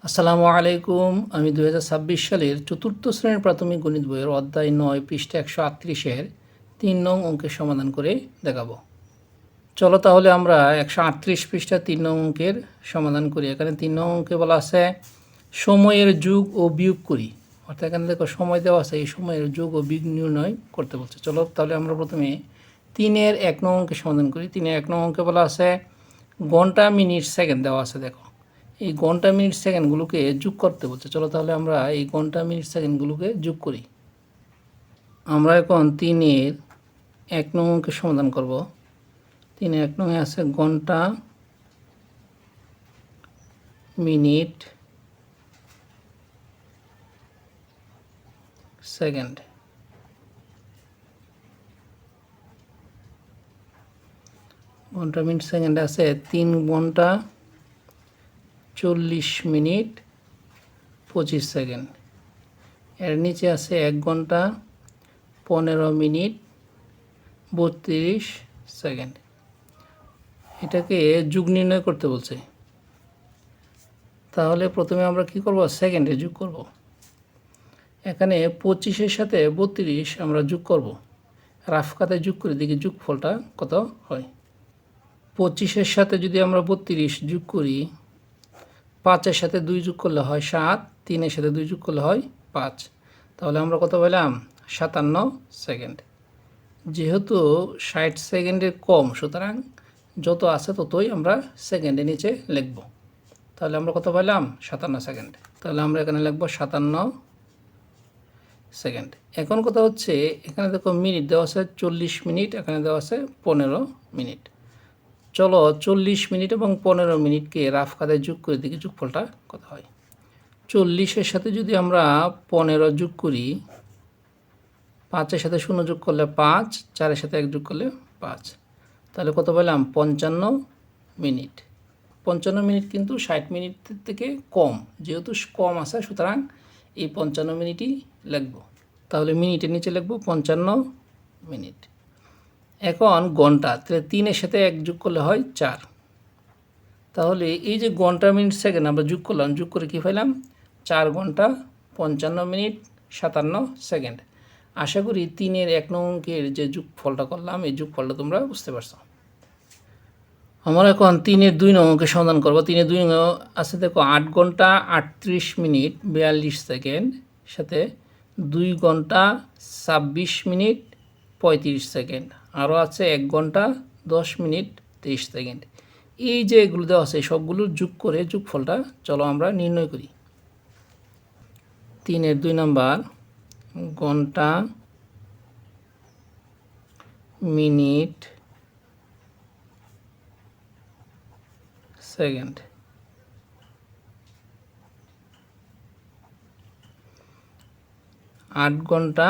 আসসালামু আলাইকুম। আমি ২০২৬ সালের চতুর্থ শ্রেণীর প্রাথমিক গণিত বইয়ের অধ্যায় ৯ পৃষ্ঠা ১৩৮-এর ৩ নং অঙ্কের সমাধান করে দেখাবো। চলো তাহলে আমরা ১৩৮ পৃষ্ঠা ৩ নং অঙ্কের সমাধান করি। এখানে ৩ নং অঙ্কে বলা আছে সময়ের যোগ ও বিয়োগ করি। অর্থাৎ এখানে দেখো সময় দেওয়া আছে, এই সময়ের যোগ ও বিয়োগ নির্ণয় করতে বলছে। চলো তাহলে আমরা প্রথমে ৩-এর ১ নং অঙ্কের সমাধান করি। ৩-এর ১ নং অঙ্কে বলা আছে ঘন্টা, মিনিট, সেকেন্ড দেওয়া আছে। দেখো এই ঘন্টা, মিনিট, সেকেন্ডগুলোকে যোগ করতে বলছে। চলো তাহলে আমরা এই ঘন্টা, মিনিট, সেকেন্ডগুলোকে যোগ করি। আমরা এখন ৩-এর ১ নং অঙ্কের সমাধান করব। ৩-এর ১ নং আছে ঘন্টা, মিনিট, সেকেন্ড। ঘন্টা, মিনিট, সেকেন্ড আছে ৩ ঘন্টা ৪০ মিনিট ২৫ সেকেন্ড। এর নিচে আছে ১ ঘন্টা ১৫ মিনিট ৩২ সেকেন্ড। এটাকে যোগ নির্ণয় করতে বলছে। তাহলে প্রথমে আমরা কি করব, সেকেন্ডে যোগ করব। এখানে ২৫-এর সাথে ৩২ আমরা যোগ করব। রাফ খাতায় যোগ করে দেখি যোগফলটা কত হয়। ২৫-এর সাথে যদি আমরা ৩২ যোগ করি, ৫-এর সাথে ২ যোগ করলে হয় ৭, ৩-এর সাথে ২ যোগ করলে হয় ৫। তাহলে আমরা কত পেলাম, ৫৭ সেকেন্ড। যেহেতু ৬০ সেকেন্ডের কম, সুতরাং যত আছে ততই আমরা সেকেন্ডের নিচে লিখব। তাহলে আমরা কত পেলাম, ৫৭ সেকেন্ড। তাহলে আমরা এখানে লিখব ৫৭ সেকেন্ড। এখন কথা হচ্ছে এখানে দেখো মিনিট দেওয়া আছে ৪০ মিনিট, এখানে দেওয়া আছে ১৫ মিনিট। চলো ৪০ মিনিট এবং ১৫ মিনিটকে রাফ খাতায় যোগ করে দেখি যোগফলটা কত হয়। ৪০-এর সাথে যদি আমরা ১৫ যোগ করি, ৫-এর সাথে ০ যোগ করলে ৫, ৪-এর সাথে ১ যোগ করলে ৫। তাহলে কত পেলাম, ৫৫ মিনিট। ৫৫ মিনিট কিন্তু ৬০ মিনিটের থেকে কম, যেহেতু কম আছে সুতরাং এই ৫৫ মিনিটই লিখব। তাহলে মিনিটের নিচে লিখব ৫৫ মিনিট। এখন ঘন্টা, তাহলে ৩-এর সাথে ১ যোগ করলে হয় ৪। তাহলে এই যে ঘন্টা, মিনিট, সেকেন্ড আমরা যোগ করলাম, যোগ করে কী পাইলাম, ৪ ঘন্টা ৫৫ মিনিট ৫৭ সেকেন্ড। আশা করি ৩-এর ১ নং অঙ্কের যে যোগফলটা করলাম এই যোগফলটা তোমরা বুঝতে পারছো। আমরা এখন ৩-এর ২ নং অঙ্কের সমাধান করব। ৩-এর ২ নং আছে দেখো ৮ ঘন্টা ৩৮ মিনিট ৪২ সেকেন্ড সাথে ২ ঘন্টা ২৬ মিনিট ৩৫ সেকেন্ড। আরও আছে ১ ঘন্টা ১০ মিনিট ২৩ সেকেন্ড। এই যে এগুলো দেওয়া আছে সবগুলো যোগ করে যোগফলটা চলো আমরা নির্ণয় করি। ৩-এর ২ নম্বর ঘন্টা, মিনিট, সেকেন্ড। ৮ ঘন্টা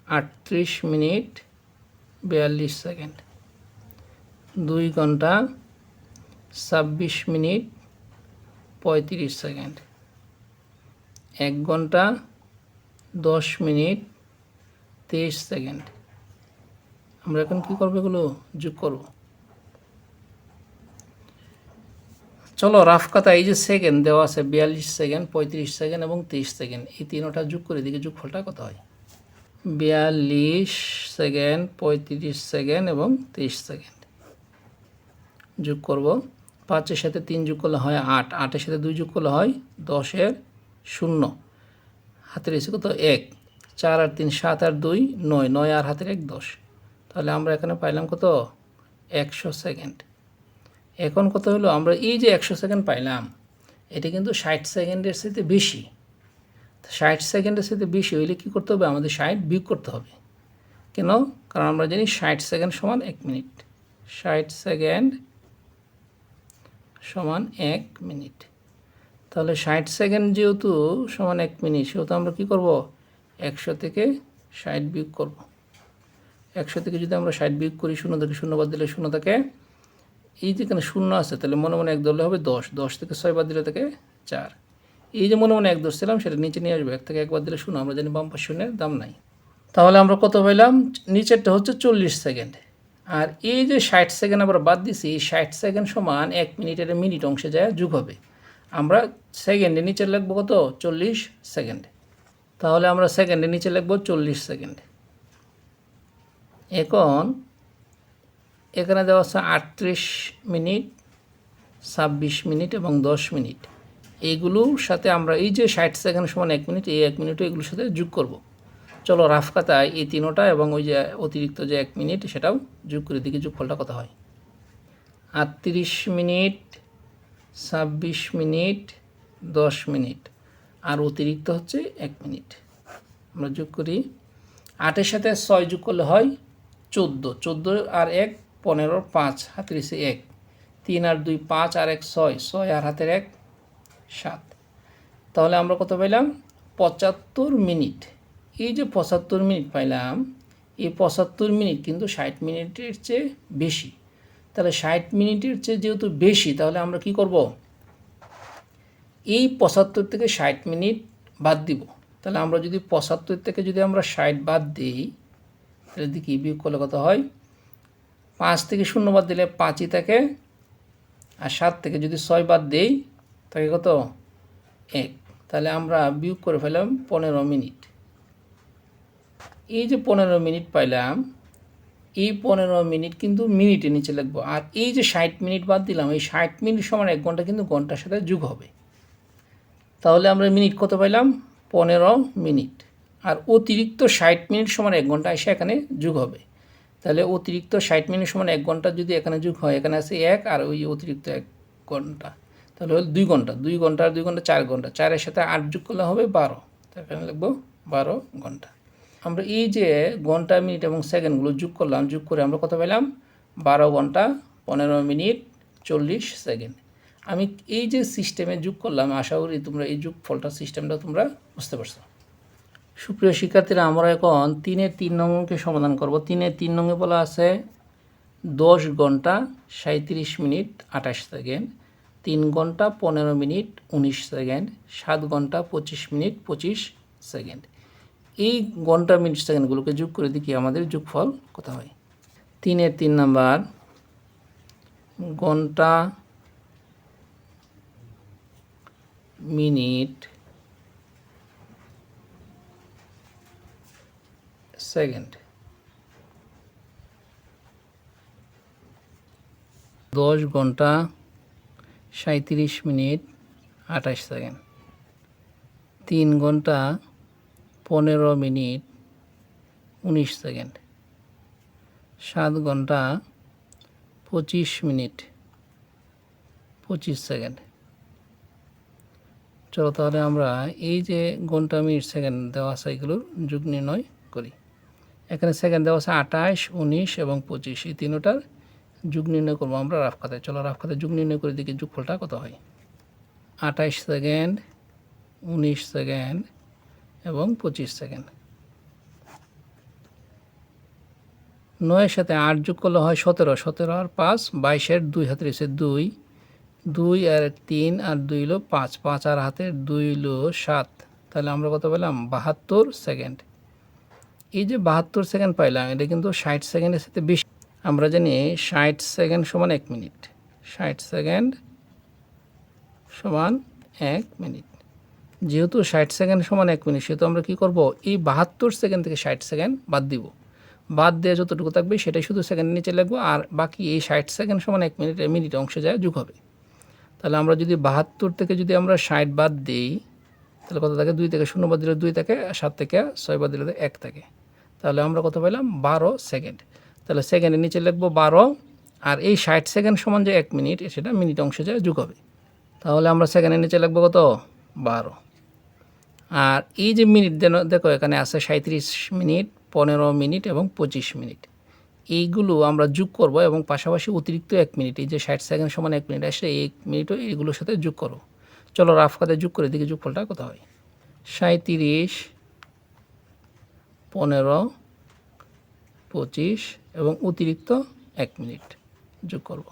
৩৮ মিনিট ৪২ সেকেন্ড, ২ ঘন্টা ২৬ মিনিট ৩৫ সেকেন্ড, ১ ঘন্টা ১০ মিনিট ২৩ সেকেন্ড। আমরা এখন কী করবো, এগুলো যোগ করব। চলো রাফ খাতা এই যে সেকেন্ড দেওয়া আছে ৪২ সেকেন্ড ৩৫ সেকেন্ড এবং ২৩ সেকেন্ড, এই তিনটা যোগ করে দিকে যোগফলটা কত হয়। ৪২ সেকেন্ড ৩৫ সেকেন্ড এবং ২৩ সেকেন্ড যোগ করব। ৫-এর সাথে ৩ যোগ করলে হয় ৮, ৮-এর সাথে ২ যোগ করলে হয় ১০-এর ০, হাতের এসে কত ১, ৪ আর ৩ ৭ আর ২ ৯, ৯ আর হাতের ১ ১০। তাহলে আমরা এখানে পাইলাম কত, ১০০ সেকেন্ড। এখন কত হলো, আমরা এই যে ১০০ সেকেন্ড পাইলাম এটা কিন্তু ৬০ সেকেন্ডের সাথে বেশি। ৬০ সেকেন্ডের সাথে বেশি হইলে কী করতে হবে, আমাদের ৬০ বিয়োগ করতে হবে। কেন, কারণ আমরা জানি ৬০ সেকেন্ড সমান ১ মিনিট। ৬০ সেকেন্ড সমান ১ মিনিট। তাহলে ৬০ সেকেন্ড যেহেতু সমান ১ মিনিট, সেহেতু আমরা কী করব, ১০০ থেকে ৬০ বিয়োগ করব। ১০০ থেকে যদি আমরা ৬০ বিয়োগ করি, ০ থেকে ০ বাদ দিলে ০ থাকে, এই যেখানে ০ আছে তাহলে মনে মনে ১ ধরলে হবে ১০, ১০ থেকে ৬ বাদ দিলে থেকে ৪। এই যে মনে মনে ১ ধরছিলাম সেটা নিচে নিয়ে আসবে, ১ থেকে ১ বাদ দিলে ০, আমরা জানি বাম পাশে শূন্যের দাম নাই। তাহলে আমরা কত পাইলাম, নিচেরটা হচ্ছে ৪০ সেকেন্ড, আর এই যে ৬০ সেকেন্ড আমরা বাদ দিছি, ৬০ সেকেন্ড সমান ১ মিনিটের মিনিট অংশে যায় যোগ হবে। আমরা সেকেন্ডে নিচে লিখবো কত 40 সেকেন্ড। তাহলে আমরা সেকেন্ডে নিচে লিখবো 40 সেকেন্ড। এখন এখানে দেওয়া আছে 38 মিনিট, 26 মিনিট এবং 10 মিনিট। এইগুলোর সাথে আমরা এই যে 60 সেকেন্ড সমান 1 মিনিট, এই 1 মিনিটও এগুলোর সাথে যোগ করব। চলো রাফ খাতায় এই তিনোটা এবং ওই যে অতিরিক্ত যে 1 মিনিট সেটাও যোগ করে দিকে যোগফলটা কত হয়। 38 মিনিট, 26 মিনিট, 10 মিনিট আর অতিরিক্ত হচ্ছে 1 মিনিট। আমরা যোগ করি। 8-এর সাথে 6 যোগ করলে হয় 14, 14 আর 1 15, 5 হাতের 1, 3 আর 2 5 আর 1 6, 6 আর হাতের 1 7। তাহলে আমরা কত পাইলাম 75 মিনিট। এই যে 75 মিনিট পাইলাম, এই 75 মিনিট কিন্তু 60 মিনিটের চেয়ে বেশি। তাহলে 60 মিনিটের চেয়ে যেহেতু বেশি, তাহলে আমরা কি করব, এই 75 থেকে 60 মিনিট বাদ দিব। তাহলে আমরা যদি 75 থেকে যদি আমরা 60 বাদ দিই, তাহলে দেখি বিয়োগ করলে কত হয়। 5 থেকে 0 বাদ দিলে 5ই থাকে, আর 7 থেকে যদি 6 বাদ দিই তাকে কত 1। তাহলে আমরা বিয়োগ করে ফেলাম 15 মিনিট। এই যে 15 মিনিট পাইলাম, এই 15 মিনিট কিন্তু মিনিটে নিচে লিখবো। আর এই যে 60 মিনিট বাদ দিলাম, এই 60 মিনিট সমান 1 ঘন্টা কিন্তু ঘন্টার সাথে যোগ হবে। তাহলে আমরা মিনিট কত পাইলাম 15 মিনিট। আর অতিরিক্ত 60 মিনিট সমান 1 ঘন্টা এসে এখানে যোগ হবে। তাহলে অতিরিক্ত 60 মিনিট সমান 1 ঘন্টা যদি এখানে যোগ হয়, এখানে আছে 1 আর ওই অতিরিক্ত 1 ঘন্টা, তাহলে হল 2 ঘন্টা। 2 ঘন্টা আর 2 ঘন্টা 4 ঘন্টা, 4-এর সাথে 8 যোগ করলে হবে 12। তাই এখানে লিখবো 12 ঘন্টা। আমরা এই যে ঘন্টা, মিনিট এবং সেকেন্ডগুলো যোগ করলাম, যোগ করে আমরা কত পেলাম 12 ঘন্টা 15 মিনিট 40 সেকেন্ড। আমি এই যে সিস্টেমে যোগ করলাম, আশা করি তোমরা এই যোগফলটা সিস্টেমটা তোমরা বুঝতে পারছো। সুপ্রিয় শিক্ষার্থীরা, আমরা এখন 3-এর 3 নংকে সমাধান করব। 3-এর 3 নংয়ে বলা আছে 10 ঘন্টা 37 মিনিট 28 সেকেন্ড, 3 ঘন্টা 15 মিনিট 19 সেকেন্ড, 7 ঘন্টা 25 মিনিট 25 সেকেন্ড। এই ঘন্টা, মিনিট, সেকেন্ডগুলোকে যোগ করে দেখি আমাদের যোগফল কত হয়। 3-এর 3 নাম্বার ঘন্টা, মিনিট, সেকেন্ড। 10 ঘন্টা 37 মিনিট 28 সেকেন্ড, 3 ঘন্টা 15 মিনিট 19 সেকেন্ড, 7 ঘন্টা 25 মিনিট 25 সেকেন্ড। চলো তাহলে আমরা এই যে ঘন্টা, মিনিট, সেকেন্ড দেওয়া আছে এগুলোর যোগ নির্ণয় করি। এখানে সেকেন্ড দেওয়া আছে 28, 19 এবং 25, এই তিনটার যোগ নির্ণয় করবো আমরা রাফ খাতায়। চলো রাফ খাতায় যোগ নির্ণয় করে দেখি যোগফলটা কত হয়। 28 সেকেন্ড, 19 সেকেন্ড এবং 25 সেকেন্ড। 9-এর সাথে 8 যোগ করলে হয় 17, 17 আর 5 22-এর 2 হাতের 2, 2 আর 3 আর 2 হলো 5, 5 আর হাতের 2 হলো 7। তাহলে আমরা কত পেলাম 72 সেকেন্ড। এই যে 72 সেকেন্ড পাইলাম, এটা কিন্তু 60 সেকেন্ডের সাথে বেশি। আমরা জানি 60 সেকেন্ড সমান 1 মিনিট, 60 সেকেন্ড সমান 1 মিনিট। যেহেতু 60 সেকেন্ড সমান 1 মিনিট, সেহেতু আমরা কী করব, এই 72 সেকেন্ড থেকে 60 সেকেন্ড বাদ দিব। বাদ দেওয়া যতটুকু থাকবে সেটাই শুধু সেকেন্ডের নিচে লিখবো, আর বাকি এই 60 সেকেন্ড সমান 1 মিনিট, মিনিট অংশে যায় যোগ হবে। তাহলে আমরা যদি 72 থেকে যদি আমরা 60 বাদ দিই, তাহলে কত থাকে, 2 থেকে 0 বাদ দিলে 2 থাকে, 7 থেকে 6 বাদ দিলে 1 থাকে। তাহলে আমরা কত পেলাম 12 সেকেন্ড। তাহলে সেকেন্ডের নিচে লিখবো 12, আর এই 60 সেকেন্ড সমান যে 1 মিনিট, সেটা মিনিট অংশে যায় যোগ হবে। তাহলে আমরা সেকেন্ডের নিচে লিখবো কত 12। আর এই যে মিনিট দেখো এখানে আছে 37 মিনিট, 15 মিনিট এবং 25 মিনিট। এইগুলো আমরা যোগ করব এবং পাশাপাশি অতিরিক্ত 1 মিনিট, এই যে 60 সেকেন্ড সমান 1 মিনিট আসলে 1 মিনিটও এইগুলোর সাথে যোগ করো। চলো রাফ খাতায় যোগ করে দেখি যোগফলটা কত হয়। 37, 15, 25 এবং অতিরিক্ত 1 মিনিট যোগ করব।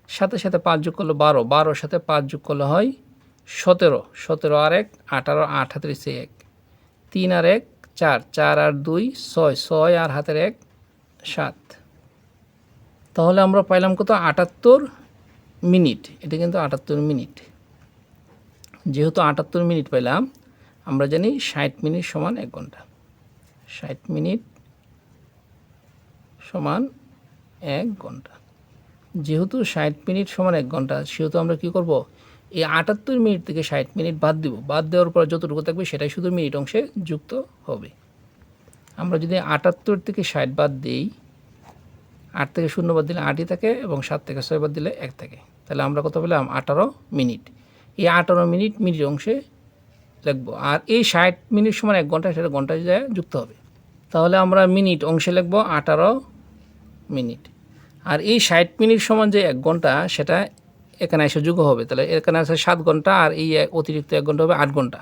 সাথে সাথে 5 যোগ করলে 12, 12-এর সাথে 5 যোগ করলে হয় 17, 17 আর 1 18, 8 হাতের 1, 3 আর 1 4, 4 আর 2 6, 6 আর হাতের 1 7। তাহলে আমরা পাইলাম কত 78 মিনিট। এটা কিন্তু 78 মিনিট। যেহেতু 78 মিনিট পেলাম, আমরা জানি 60 মিনিট সমান 1 ঘন্টা। 60 মিনিট সমান 1 ঘন্টা। যেহেতু 60 মিনিট সমান 1 ঘন্টা, সেহেতু আমরা কী করব, এই 78 মিনিট থেকে 60 মিনিট বাদ দিব। বাদ দেওয়ার পর যতটুকু থাকবে সেটাই শুধু মিনিট অংশে যুক্ত হবে। আমরা যদি 78 থেকে 60 বাদ দিই, 8 থেকে 0 বাদ দিলে 8ই থাকে এবং 7 থেকে 6 বাদ দিলে 1 থাকে। তাহলে আমরা কত পেলাম? 18 মিনিট। এই 18 মিনিট মিনিট অংশে লিখব। আর এই 60 মিনিট সমান 1 ঘন্টা, সেটা ঘন্টায় যায় যুক্ত হবে। তাহলে আমরা মিনিট অংশে লিখব 18 মিনিট। আর এই 60 মিনিট সমান যে 1 ঘন্টা, সেটা এখানে এসে যোগ হবে। তাহলে এখানে আছে 7 ঘন্টা, আর এই অতিরিক্ত 1 ঘন্টা হবে 8 ঘন্টা।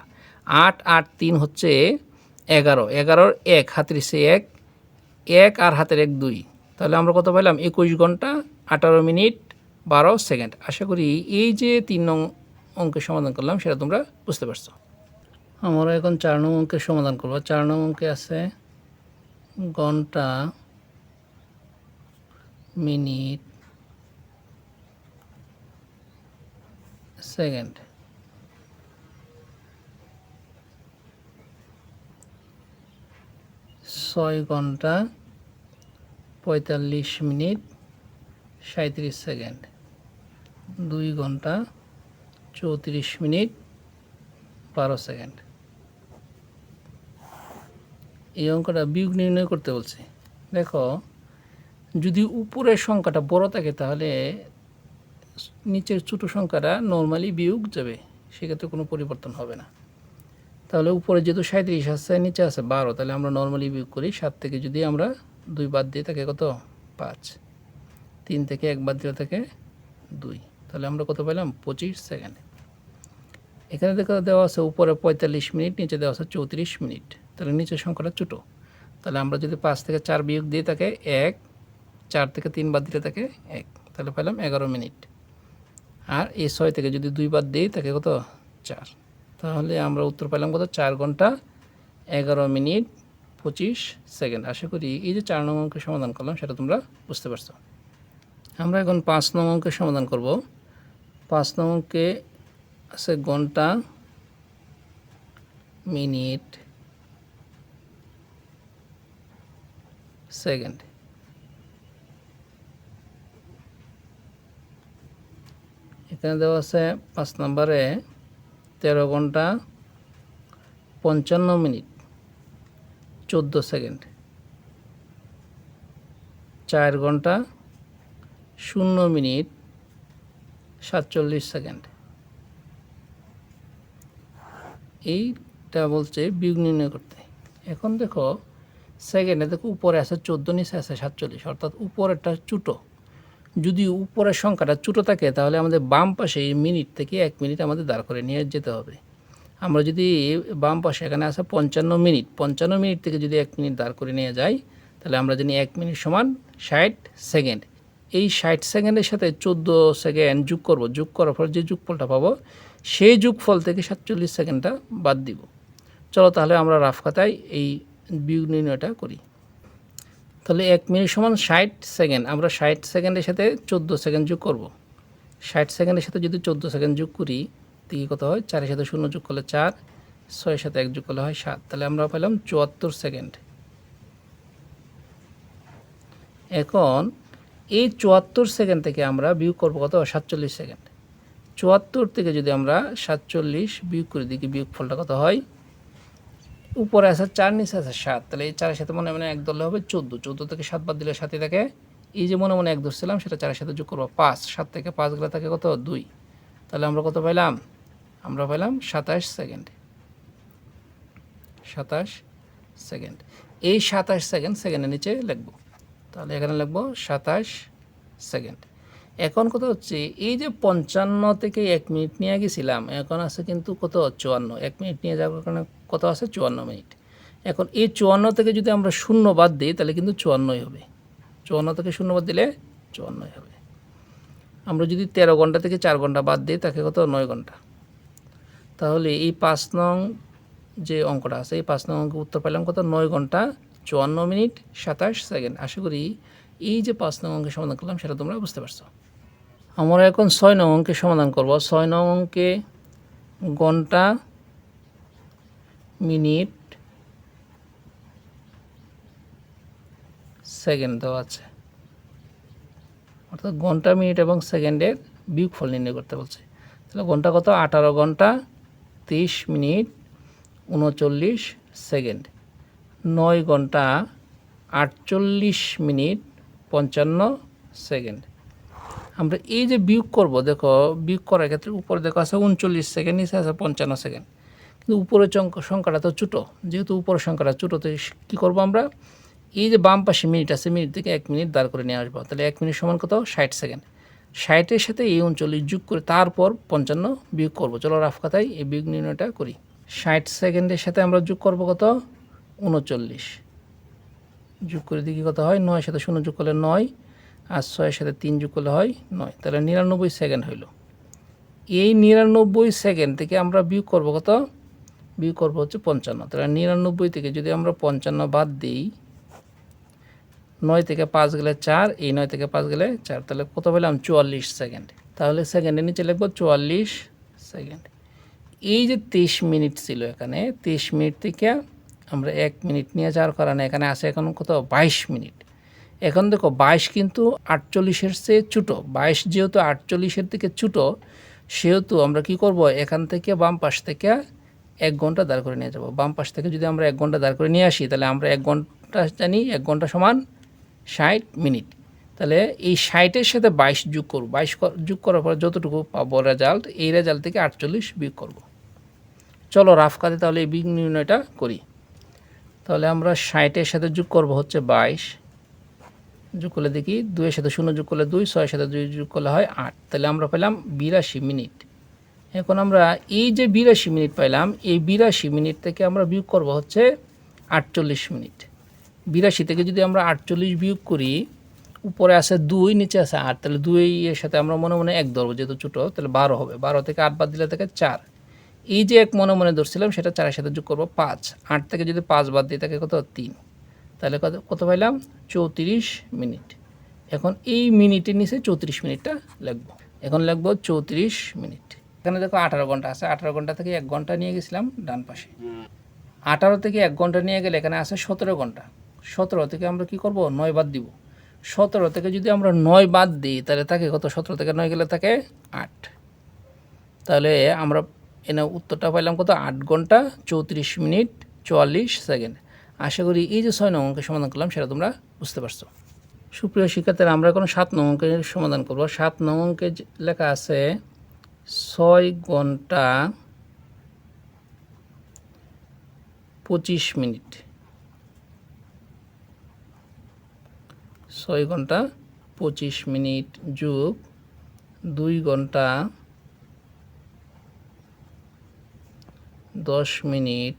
8 8 3 হচ্ছে 11। 11-র 1 হাতের সে 1, 1 আর হাতের 1 2। তাহলে আমরা কত পেলাম? 21 ঘন্টা 18 মিনিট 12 সেকেন্ড। আশা করি এই যে 3 নং অঙ্কের সমাধান করলাম সেটা তোমরা বুঝতে পারছো। আমরা এখন 4 নং অঙ্কের সমাধান করব। 4 নং অঙ্কে আছে ঘন্টা, মিনিট, সেকেন্ড। 6 ঘন্টা 45 মিনিট 37 সেকেন্ড। 2 ঘন্টা 34 মিনিট 12 সেকেন্ড। এই অঙ্কটা বিয়োগ নির্ণয় করতে বলছে। দেখো, যদি উপরের সংখ্যাটা বড় থাকে তাহলে নিচের ছোটো সংখ্যাটা নর্মালি বিয়োগ যাবে, সেক্ষেত্রে কোনো পরিবর্তন হবে না। তাহলে উপরে যেহেতু 37 আছে, নিচে আছে 12, তাহলে আমরা নর্মালি বিয়োগ করি। 7 থেকে যদি আমরা 2 বাদ দিয়ে থাকে কত? 5। 3 থেকে 1 বাদ দিয়ে থাকে 2। তাহলে আমরা কত পেলাম? 25 সেকেন্ড। এখানে দেওয়া আছে উপরে 45 মিনিট, নিচে দেওয়া আছে 34 মিনিট। তাহলে নিচের সংখ্যাটা ছোটো। তাহলে আমরা যদি 5 থেকে 4 বিয়োগ দিয়ে থাকে 1, 4 থেকে 3 বাদ দিলে থাকে 1, তাহলে পেলাম 11 মিনিট। আর এই 6 থেকে যদি 2 বাদ দিই থাকে কত? 4। তাহলে আমরা উত্তর পেলাম কত? 4 ঘন্টা 11 মিনিট 25 সেকেন্ড। আশা করি এই যে 4 নং অঙ্কের সমাধান করলাম সেটা তোমরা বুঝতে পারছো। আমরা এখন 5 নং অঙ্কের সমাধান করব। 5 নং অঙ্কে আছে ঘন্টা, মিনিট, সেকেন্ড। এখানে দেওয়া আছে 5 নম্বরে 13 ঘন্টা 55 মিনিট 14 সেকেন্ড। 4 ঘন্টা 0 মিনিট 47 সেকেন্ড। এইটা বলছে বিয়োগ নির্ণয় করতে। এখন দেখো, সেকেন্ডে দেখো উপরে আছে 14, নিচে আছে 47, অর্থাৎ উপরেরটা ছোটো। যদি উপরের সংখ্যাটা ছোটো থাকে তাহলে আমাদের বাম পাশে এই মিনিট থেকে 1 মিনিট আমাদের দাঁড় করে নিয়ে যেতে হবে। আমরা যদি বাম পাশে এখানে আছে 55 মিনিট, 55 মিনিট থেকে যদি 1 মিনিট দাঁড় করে নিয়ে যাই, তাহলে আমরা জানি 1 মিনিট সমান 60 সেকেন্ড। এই 60 সেকেন্ডের সাথে 14 সেকেন্ড যোগ করব। যোগ করার পর যে যোগফলটা পাবো, সেই যোগফল থেকে 47 সেকেন্ডটা বাদ দিব। চলো তাহলে আমরা রাফ খাতায় এই বিয়োগ নির্ণয়টা করি। তাহলে 1 মিনিট সমান 60 সেকেন্ড। আমরা 60 সেকেন্ডের সাথে 14 সেকেন্ড যোগ করব। 60 সেকেন্ডের সাথে যদি 14 সেকেন্ড যোগ করি, দিকে কত হয়? 4-এর সাথে 0 যোগ করলে 4, 6-এর সাথে 1 যোগ করলে হয় 7। তাহলে আমরা পেলাম 74 সেকেন্ড। এখন এই 74 সেকেন্ড থেকে আমরা বিয়োগ করবো কত? 47 সেকেন্ড। 74 থেকে যদি আমরা 47 বিয়োগ করে দিই, বিয়োগফলটা কত হয়? উপরে আছে 4, নিচে আছে 7। তাহলে এই 4-এর সাথে মনে মনে 1 ধরলে হবে 14। 14 থেকে 7 বাদ দিলে 7ই থাকে। এই যে মনে মনে 1 ধরছিলাম, সেটা 4-এর সাথে যোগ করবো 5। 7 থেকে 5 গেলে থাকে কত? 2। তাহলে আমরা কত পেলাম? আমরা পেলাম 27 সেকেন্ড। 27 সেকেন্ড। এই 27 সেকেন্ড সেকেন্ডের নিচে লিখব। তাহলে এখানে লিখব 27 সেকেন্ড। এখন কত হচ্ছে? এই যে 55 থেকে 1 মিনিট নিয়ে গেছিলাম, এখন আছে কিন্তু কত? 54। 1 মিনিট নিয়ে যাওয়ার কারণে কত আছে? 54 মিনিট। এখন এই 54 থেকে যদি আমরা 0 বাদ দিই, তাহলে কিন্তু 54ই হবে। 54 থেকে 0 বাদ দিলে 54ই হবে। আমরা যদি 13 ঘন্টা থেকে 4 ঘন্টা বাদ দিই, তাকে কত? 9 ঘন্টা। তাহলে এই 5 নং যে অঙ্কটা আছে, এই 5 নং অঙ্কের উত্তর পেলাম কত? 9 ঘন্টা 54 মিনিট 27 সেকেন্ড। আশা করি এই যে 5 নং অঙ্কের সমাধান করলাম সেটা তোমরা বুঝতে পারছো। আমরা এখন 6 নং অঙ্কের সমাধান করব। 6 নং অঙ্কে ঘন্টা মিনিট সেকেন্ড দেওয়া আছে, অর্থাৎ ঘন্টা মিনিট এবং সেকেন্ডের বিয়োগফল নির্ণয় করতে বলছে। তাহলে ঘন্টা কত? 18 ঘন্টা 30 মিনিট 39 সেকেন্ড। 9 ঘন্টা 48 মিনিট 55 সেকেন্ড। আমরা এই যে বিয়োগ করব, দেখো বিয়োগ করার ক্ষেত্রে উপরে দেখো আছে 39 সেকেন্ড, নিচে আছে 55 সেকেন্ড, কিন্তু উপরের সংখ্যাটা তো ছোটো, যেহেতু উপরের সংখ্যাটা ছোটো, তো কী করবো আমরা, এই যে বাম পাশে মিনিট আছে, মিনিট থেকে 1 মিনিট দাঁড় করে নিয়ে আসবো। তাহলে 1 মিনিট সমান কত? 60 সেকেন্ড। 60-এর সাথে এই 39 যোগ করে তারপর 55 বিয়োগ করবো। চলো রাফ খাতায় এই বিয়োগ নির্ণয়টা করি। 60 সেকেন্ডের সাথে আমরা যোগ করবো কত? 39। যোগ করে দেখি কত হয়। 9-এর সাথে 0 যোগ করলে 9, আর 6-এর সাথে 3 যোগ করলে হয় 9। তাহলে 99 সেকেন্ড হইল। এই 99 সেকেন্ড থেকে আমরা বিয়োগ করবো কত? বিয়োগ করবো হচ্ছে 55। তাহলে 99 থেকে যদি আমরা 55 বাদ দিই, 9 থেকে 5 গেলে 4, এই 9 থেকে 5 গেলে 4, তাহলে কত পেলাম? 44 সেকেন্ড। তাহলে সেকেন্ডের নিচে লিখবো 44 সেকেন্ড। এই যে 23 মিনিট ছিল এখানে, 23 মিনিট থেকে আমরা 1 মিনিট নিয়ে যাওয়ার কারণে এখানে আসে এখন কত? 22 মিনিট। এখন দেখো 22 কিন্তু 48-এর চেয়ে ছোটো। 22 যেহেতু 48-এর থেকে ছোটো, সেহেতু আমরা কি করব, এখান থেকে বাম পাশ থেকে 1 ঘন্টা দাঁড় করে নিয়ে যাব। বাম পাশ থেকে যদি আমরা 1 ঘন্টা দাঁড় করে নিয়ে আসি, তাহলে আমরা 1 ঘন্টা জানি, 1 ঘন্টা সমান 60 মিনিট। তাহলে এই 60-এর সাথে 22 যোগ করব। 22 যোগ করার পর যতটুকু পাবো রেজাল্ট, এই রেজাল্ট থেকে 48 বিয়োগ করব। চলো রাফ কাজে তাহলে এই বিয়োগ নির্ণয়টা করি। তাহলে আমরা 60-এর সাথে যোগ করব হচ্ছে 22, যোগ করলে দেখি 2-এর সাথে 0 যোগ করলে 2, 6-এর সাথে 2 যোগ করলে হয় 8। তাহলে আমরা পেলাম 82 মিনিট। এখন আমরা এই যে 82 মিনিট পাইলাম, এই 82 মিনিট থেকে আমরা বিয়োগ করব হচ্ছে 48 মিনিট। 82 থেকে যদি আমরা 48 বিয়োগ করি, উপরে আছে 2, নিচে আছে 8, তাহলে 2 এর সাথে আমরা মনে মনে 1 ধরবো, যেহেতু ছোটো, তাহলে 12 হবে। 12 থেকে 8 বাদ দিলে থেকে 4। এই যে 1 মনে মনে ধরছিলাম, সেটা 4-এর সাথে যোগ করবো 5। 8 থেকে যদি 5 বাদ দিই থাকে কত? 3। তাহলে কত পাইলাম? 34 মিনিট। এখন এই মিনিটের নিচে 34 মিনিটটা লিখবো। এখন লিখবো 34 মিনিট। এখানে দেখো 18 ঘন্টা আছে। 18 ঘন্টা থেকে 1 ঘন্টা নিয়ে গেছিলাম ডান পাশে। 18 থেকে 1 ঘন্টা নিয়ে গেলে এখানে আছে 17 ঘন্টা। 17 থেকে আমরা কি করব? 9 বাদ দিব। 17 থেকে যদি আমরা 9 বাদ দিই, তাহলে থাকে কত? 17 থেকে 9 গেলে থাকে 8। তাহলে আমরা এনে উত্তরটা পাইলাম কত? 8 ঘন্টা 34 মিনিট 44 সেকেন্ড। আশা করি এই যে 6 নং অঙ্কের সমাধান করলাম সেটা তোমরা বুঝতে পারছো। সুপ্রিয় শিক্ষার্থীরা, আমরা এখন 7 নং অঙ্কের সমাধান করব। 7 নং অঙ্কে লেখা আছে 6 ঘন্টা 25 মিনিট। 6 ঘন্টা 25 মিনিট যোগ 2 ঘন্টা 10 মিনিট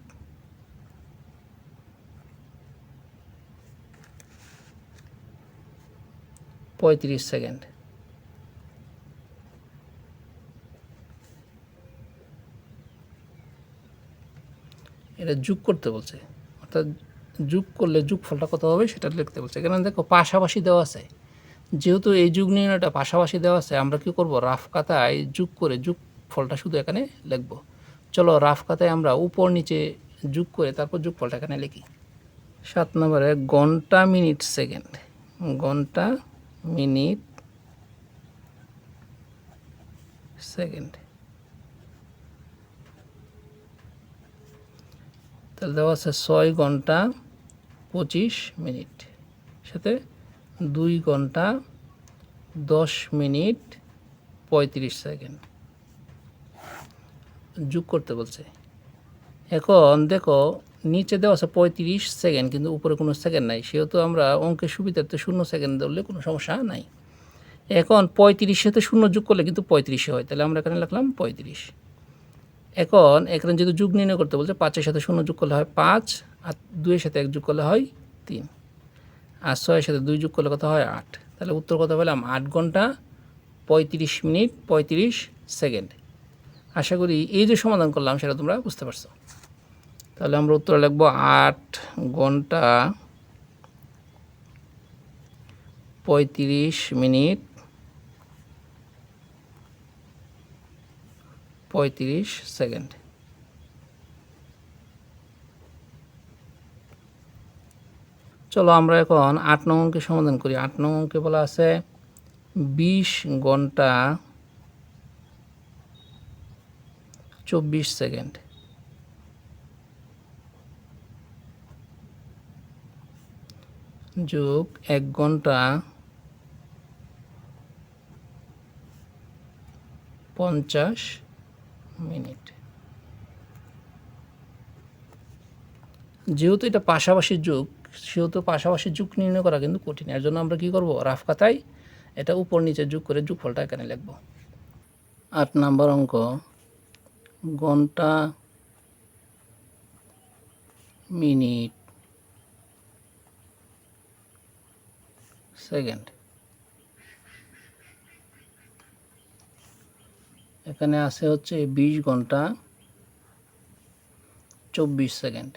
35 সেকেন্ড। এটা যোগ করতে বলছে, অর্থাৎ যোগ করলে যোগফলটা কত হবে সেটা লিখতে বলছে। এখানে দেখো পাশাপাশি দেওয়া আছে, যেহেতু এই যোগ নির্ণয়টা পাশাপাশি দেওয়া আছে, আমরা কি করব? রাফ খাতায় যোগ করে যোগফলটা শুধু এখানে লিখব। চলো রাফ খাতায় আমরা উপর নিচে যোগ করে তারপর যোগফলটা এখানে লিখি। 7 নম্বরে ঘন্টা মিনিট সেকেন্ড। ঘন্টা মিনিট সেকেন্ড। তাহলে দেওয়া আছে 6 ঘন্টা 25 মিনিট সাথে 2 ঘন্টা 10 মিনিট 35 সেকেন্ড যোগ করতে বলছে। এখন দেখো নিচে দেওয়া আছে 35 সেকেন্ড, কিন্তু উপরে কোনো সেকেন্ড নাই, সেহেতু আমরা অঙ্কের সুবিধার্থে 0 সেকেন্ড ধরলে কোনো সমস্যা নাই। এখন 35 সাথে 0 যোগ করলে কিন্তু 35 হয়, তাহলে আমরা এখানে লিখলাম 35। এখন এখানে যদি যোগ নির্ণয় করতে বলছে, 5-এর সাথে 0 যোগ করলে হয় 5, আর 2-এর সাথে 1 যোগ করলে হয় 3, আর 6-এর সাথে 2 যোগ করলে কত হয়? 8। তাহলে উত্তর কত পেলাম? 8 ঘন্টা 35 মিনিট 35 সেকেন্ড। আশা করি এই যে সমাধান করলাম সেটা তোমরা বুঝতে পারছো। তাহলে আমরা উত্তর লিখব 8 ঘন্টা 35 মিনিট 35 সেকেন্ড। চলো আমরা এখন 8 নং অঙ্কের সমাধান করি। 8 নং অঙ্কে বলা আছে 20 ঘন্টা 24 সেকেন্ড যোগ 1 ঘন্টা 50 মিনিট। যেহেতু এটা পাশাপাশি যুগ, সেহেতু পাশাপাশি যুগ নির্ণয় করা কিন্তু কঠিন। এর জন্য আমরা কী করব, রাফ খাতায় এটা উপর নিচে যোগ করে যোগফলটা এখানে লিখব। 8 নম্বর অঙ্ক ঘন্টা মিনিট সেকেন্ড। এখানে আছে হচ্ছে 20 ঘন্টা 24 সেকেন্ড।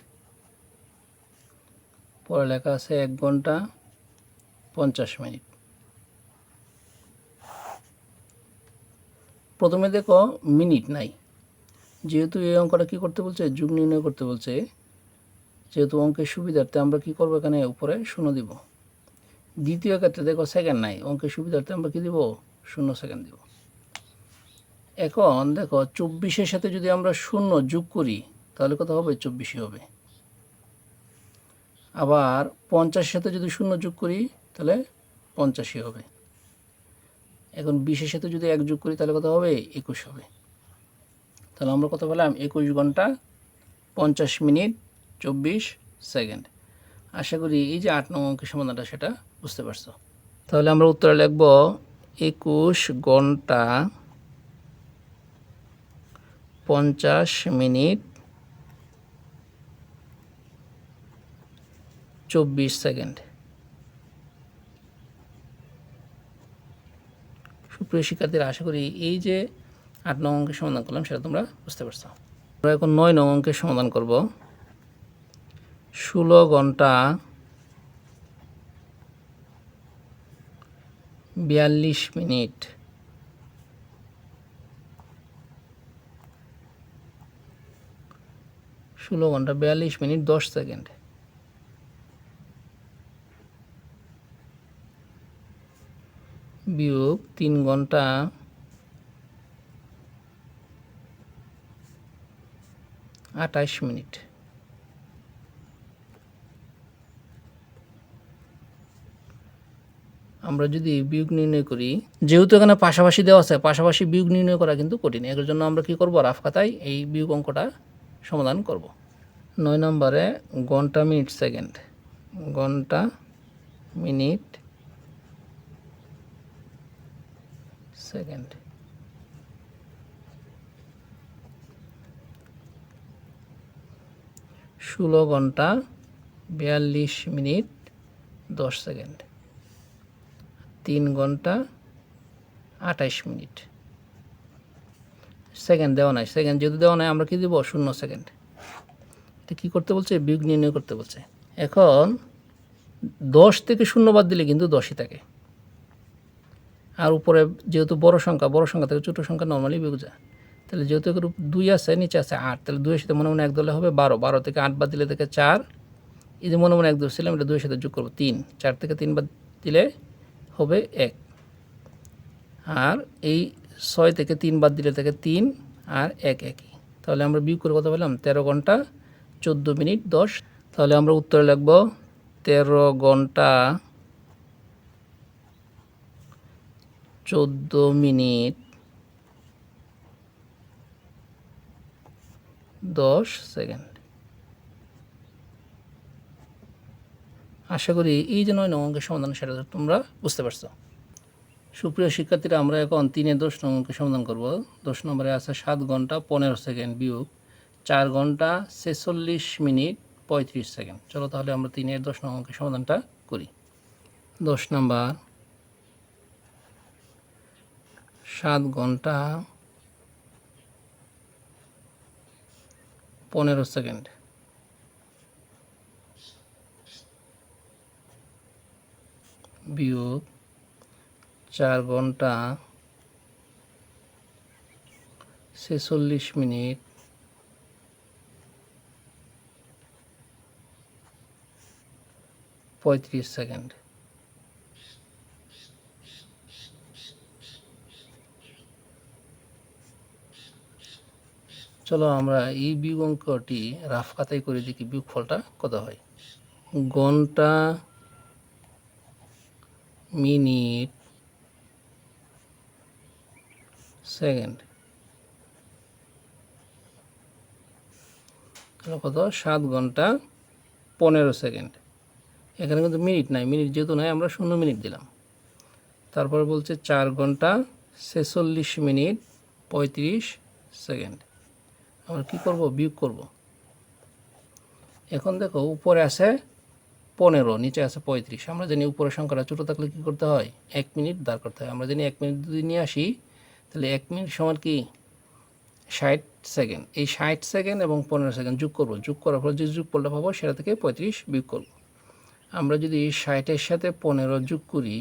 পরে লেখা আছে 1 ঘন্টা 50 মিনিট। প্রথমে দেখো মিনিট নাই, যেহেতু এই অঙ্কটা কী করতে বলছে, যুগ নির্ণয় করতে বলছে, যেহেতু অঙ্কের সুবিধার্থে আমরা কি করব, এখানে উপরে 0 দিব। দ্বিতীয় ক্ষেত্রে দেখো সেকেন্ড নাই, অঙ্কের সুবিধার্থে আমরা কি দিব, 0 সেকেন্ড দিব। এখন দেখো 24-এর সাথে যদি আমরা 0 যোগ করি তাহলে কত হবে, 24 হবে। আবার 50-এর সাথে যদি 0 যোগ করি তাহলে 85 হবে। এখন 20-এর সাথে যদি 1 যোগ করি তাহলে কত হবে, 21 হবে। তাহলে আমরা কত পেলাম, 21 ঘন্টা 50 মিনিট 24 সেকেন্ড। আশা করি এই যে 8 নং অঙ্কের সমাধানটা সেটা বুঝতে পারছো। তাহলে আমরা উত্তরে লিখব 21 ঘন্টা 50 মিনিট 24 সেকেন্ড। সুপ্রিয় শিক্ষার্থীরা, আশা করি এই যে 8 নং অঙ্কের সমাধান করলাম সেটা তোমরা বুঝতে পারছো। আমরা এখন 9 নং অঙ্কের সমাধান করব। 16 ঘন্টা 42 মিনিট 16 ঘন্টা 42 মিনিট 10 সেকেন্ড বিয়োগ 3 ঘন্টা 28 মিনিট। আমরা যদি বিয়োগ নির্ণয় করি, যেহেতু এখানে পাশাপাশি দেওয়া আছে, পাশাপাশি বিয়োগ নির্ণয় করা কিন্তু কঠিন। এর জন্য আমরা কি করব, রাফ খাতায় এই বিয়োগ অঙ্কটা সমাধান করব। 9 নম্বরে ঘন্টা মিনিট সেকেন্ড, ঘন্টা মিনিট সেকেন্ড ষোলো ঘন্টা 42 মিনিট 10 সেকেন্ড 3 ঘন্টা 28 মিনিট। সেকেন্ড দেওয়া নাই, সেকেন্ড যেহেতু দেওয়া নাই আমরা কি দেবো, 0 সেকেন্ড। এটা কী করতে বলছে, বিয়োগ নির্ণয় করতে বলছে। এখন 10 থেকে 0 বাদ দিলে কিন্তু 10ই থাকে। আর উপরে যেহেতু বড় সংখ্যা থেকে ছোটো সংখ্যা নর্মালি বিয়োগ যায়। তাহলে যেহেতু এর 2 আছে, নিচে আছে 8, তাহলে 2 এর সাথে মনে মনে 1 দলে হবে 12, 12 থেকে 8 বাদ দিলে থেকে 4। এই যে মনে মনে 1 ধরছিলাম, এটা 2 এর সাথে যোগ করবো 3, 4 থেকে 3 বাদ দিলে হবে 1। আর এই 6 থেকে 3 বাদ দিলে থেকে 3 আর 1 একই। তাহলে আমরা বিয়োগ করে কত পেলাম, 13 ঘন্টা 14 মিনিট 10। তাহলে আমরা উত্তরে লিখব 13 ঘন্টা 14 মিনিট 10 সেকেন্ড। আশা করি এই যে 9 নং অঙ্কের সমাধান সেটা তোমরা বুঝতে পারছো। সুপ্রিয় শিক্ষার্থীরা, আমরা এখন 3-এর 10 নং অঙ্কের সমাধান করব। 10 নম্বরে আছে 7 ঘন্টা 15 সেকেন্ড বিয়োগ 4 ঘন্টা 46 মিনিট 35 সেকেন্ড। চলো তাহলে আমরা 3-এর 10 নং অঙ্কের সমাধানটা করি। 10 নম্বর 7 ঘন্টা 15 সেকেন্ড বিয়োগ 4 ঘন্টা 46 মিনিট 35 সেকেন্ড। চলো আমরা এই বিয়োগ অঙ্কটি রাফ খাতায় করে দেখি বিয়োগফলটা কত হয়। ঘন্টা, মিনিট, সেকেন্ড কত? 7 ঘন্টা 15 সেকেন্ড। এখানে কিন্তু মিনিট নাই, মিনিট যেহেতু নাই আমরা 0 মিনিট দিলাম। তারপরে বলছে 4 ঘন্টা 46 মিনিট 35 সেকেন্ড। আমরা কী করব? বিয়োগ করব। এখন দেখো উপরে আছে 15, নিচে আছে 35। আমরা জানি উপরের সংখ্যাটা ছোটো থাকলে কী করতে হয়? 1 মিনিট দাঁড় করতে হয়। আমরা জানি 1 মিনিট যদি নিয়ে আসি তাহলে 1 মিনিট সমান কি 60 সেকেন্ড। এই 60 সেকেন্ড এবং 15 সেকেন্ড যোগ করব। যোগ করার পর যে যোগফলটা পাবো সেটা থেকে 35 বিয়োগ করব। আমরা যদি 60-এর সাথে 15 যোগ করি,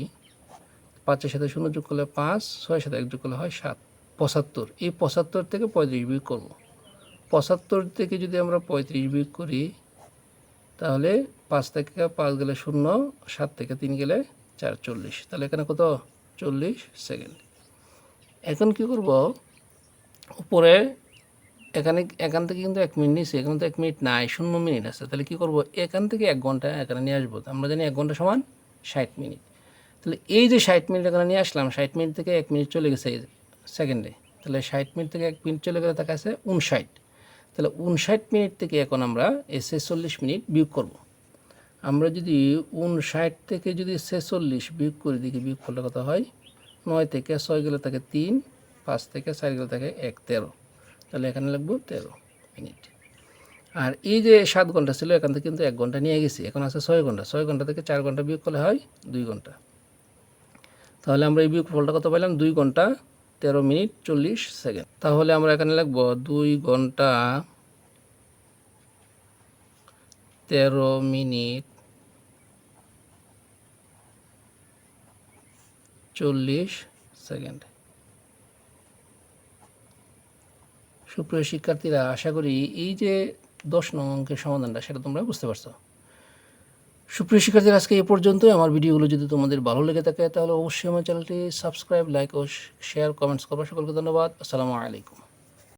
5-এর সাথে 0 যোগ করলে 5, 6-এর সাথে 1 যোগ করলে হয় 7, 75। এই 75 থেকে 35 বিয়োগ করব। 75 থেকে যদি আমরা 35 বিয়োগ করি তাহলে 5 থেকে 5 গেলে 0, 7 থেকে 3 গেলে 4, 40। তাহলে এখানে কত? 40 সেকেন্ড। এখন কি করব? উপরে এখান থেকে কিন্তু 1 মিনিট নিয়েছি, এখানে তো 1 মিনিট নাই, 0 মিনিট আছে। তাহলে কী করব? এখান থেকে 1 ঘন্টা এখানে নিয়ে আসবো। আমরা জানি 1 ঘন্টা সমান 60 মিনিট। তাহলে এই যে 60 মিনিট এখানে নিয়ে আসলাম, 60 মিনিট থেকে 1 মিনিট চলে গেছে সেকেন্ডে। তাহলে 60 মিনিট থেকে 1 মিনিট চলে গেলে তার কাছে 59। তাহলে 59 মিনিট থেকে এখন আমরা এই 46 মিনিট বিয়োগ করব। আমরা যদি 59 থেকে যদি 46 বিয়োগ করি, দেখি বিয়োগফলটা কত হয়। 9 থেকে 6 গেলে থাকে 3, 5 থেকে 4 গেলে থাকে 1, 13। তাহলে এখানে লিখব 13 মিনিট। আর এই যে 7 ঘন্টা ছিল এখান থেকে কিন্তু 1 ঘন্টা নিয়ে গেছি, এখন আছে 6 ঘন্টা। 6 ঘন্টা থেকে 4 ঘন্টা বিয়োগ করলে হয় 2 ঘন্টা। তাহলে আমরা এই বিয়োগফলটা কত পাইলাম? 2 ঘন্টা 13 মিনিট 40 সেকেন্ড। তাহলে আমরা এখানে লিখব 2 ঘন্টা 13 মিনিট 40 সেকেন্ড। সুপ্রিয় শিক্ষার্থীরা, আশা করি এই যে 10 নং অঙ্কের সমাধানটা সেটা তোমরা বুঝতে পারছো। সুপ্রিয় শিক্ষার্থীরা, আজকে এ পর্যন্তই। আমার ভিডিওগুলো যদি তোমাদের ভালো লেগে থাকে তাহলে অবশ্যই আমার চ্যানেলটি সাবস্ক্রাইব, লাইক ও শেয়ার, কমেন্টস করবা। সকলকে ধন্যবাদ। আসসালামু আলাইকুম।